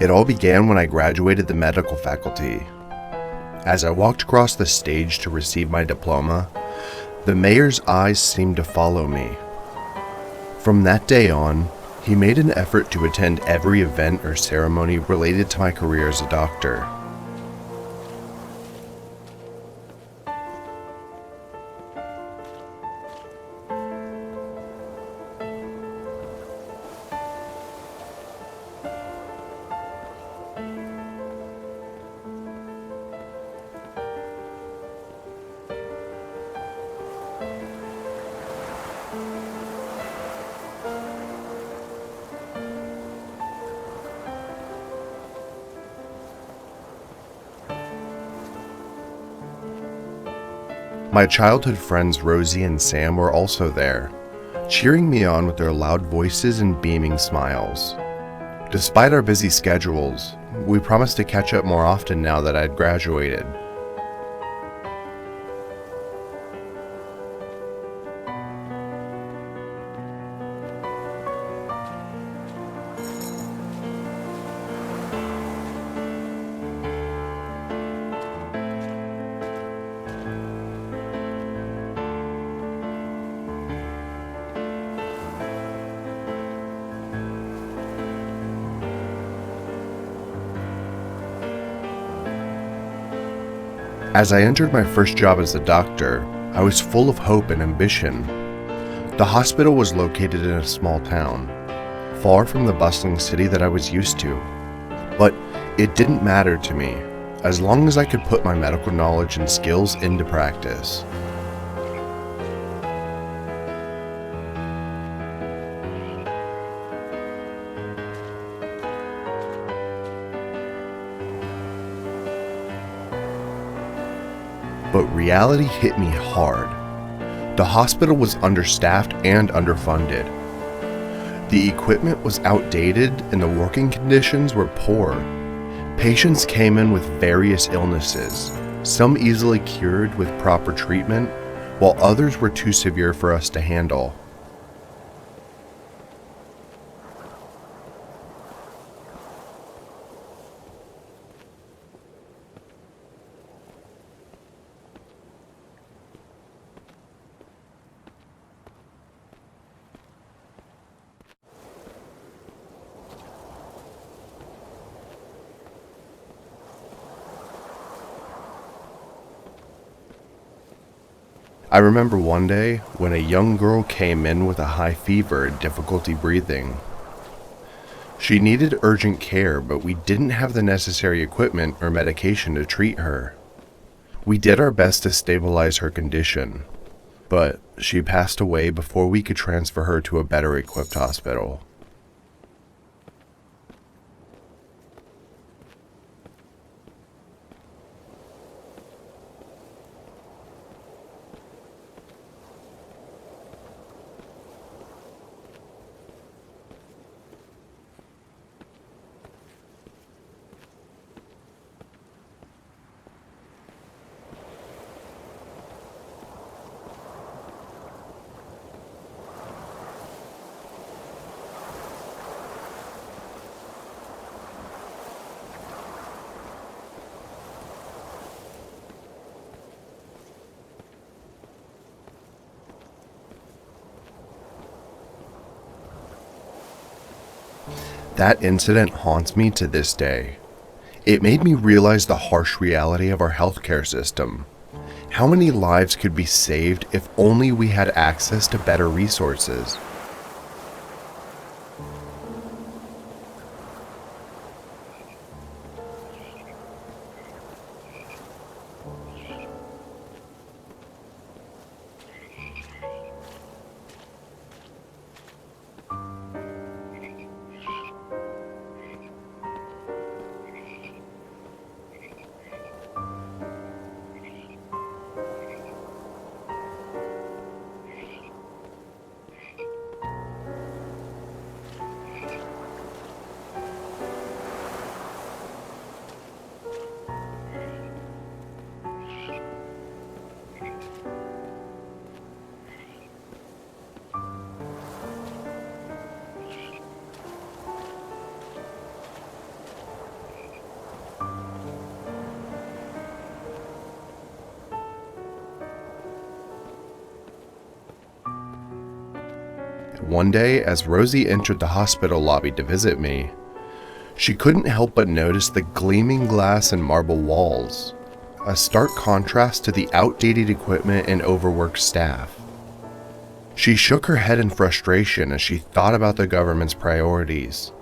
It all began when I graduated the medical faculty. As I walked across the stage to receive my diploma, the mayor's eyes seemed to follow me. From that day on, he made an effort to attend every event or ceremony related to my career as a doctor. My childhood friends Rosie and Sam were also there, cheering me on with their loud voices and beaming smiles. Despite our busy schedules, we promised to catch up more often now that I'd graduated. As I entered my first job as a doctor, I was full of hope and ambition. The hospital was located in a small town, far from the bustling city that I was used to. But it didn't matter to me, as long as I could put my medical knowledge and skills into practice. But reality hit me hard. The hospital was understaffed and underfunded. The equipment was outdated and the working conditions were poor. Patients came in with various illnesses, some easily cured with proper treatment, while others were too severe for us to handle. I remember one day when a young girl came in with a high fever and difficulty breathing. She needed urgent care, but we didn't have the necessary equipment or medication to treat her. We did our best to stabilize her condition, but she passed away before we could transfer her to a better equipped hospital. That incident haunts me to this day. It made me realize the harsh reality of our healthcare system. How many lives could be saved if only we had access to better resources? One day, as Rosie entered the hospital lobby to visit me, she couldn't help but notice the gleaming glass and marble walls, a stark contrast to the outdated equipment and overworked staff. She shook her head in frustration as she thought about the government's priorities.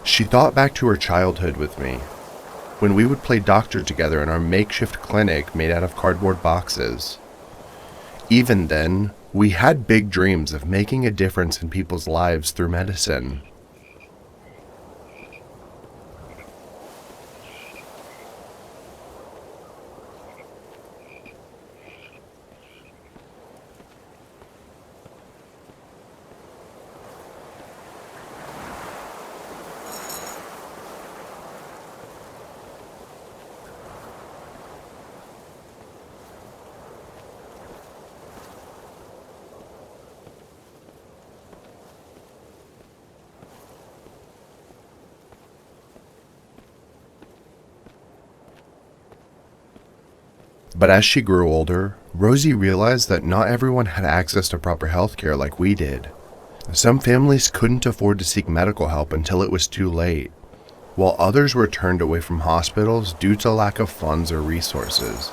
She thought back to her childhood with me, when we would play doctor together in our makeshift clinic made out of cardboard boxes. Even then, we had big dreams of making a difference in people's lives through medicine. But as she grew older, Rosie realized that not everyone had access to proper healthcare like we did. Some families couldn't afford to seek medical help until it was too late, while others were turned away from hospitals due to lack of funds or resources.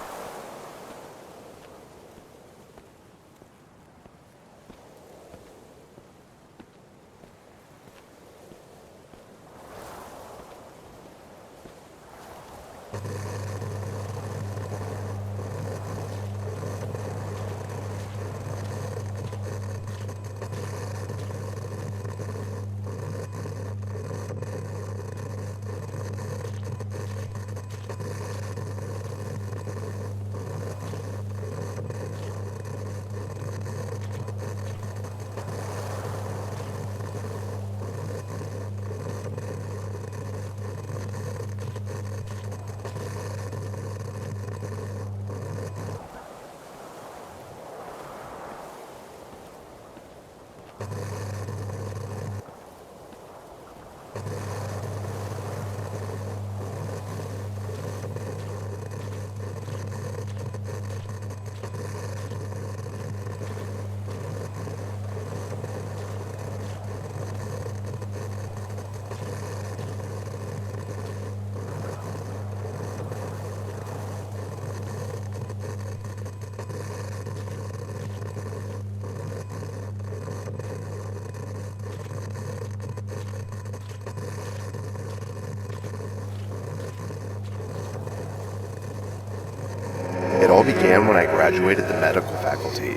It all began when I graduated the medical faculty.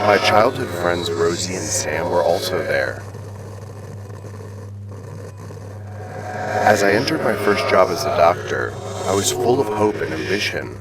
My childhood friends Rosie and Sam were also there. As I entered my first job as a doctor, I was full of hope and ambition.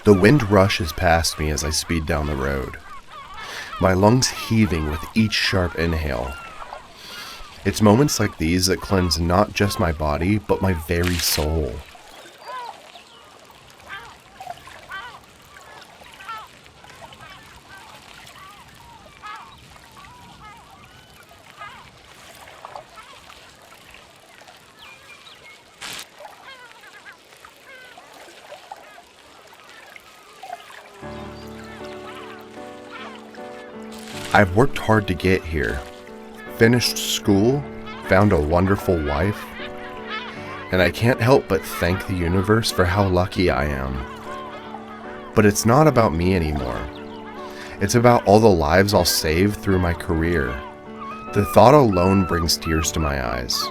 The wind rushes past me as I speed down the road, my lungs heaving with each sharp inhale. It's moments like these that cleanse not just my body, but my very soul. I've worked hard to get here, finished school, found a wonderful wife, and I can't help but thank the universe for how lucky I am. But it's not about me anymore. It's about all the lives I'll save through my career. The thought alone brings tears to my eyes.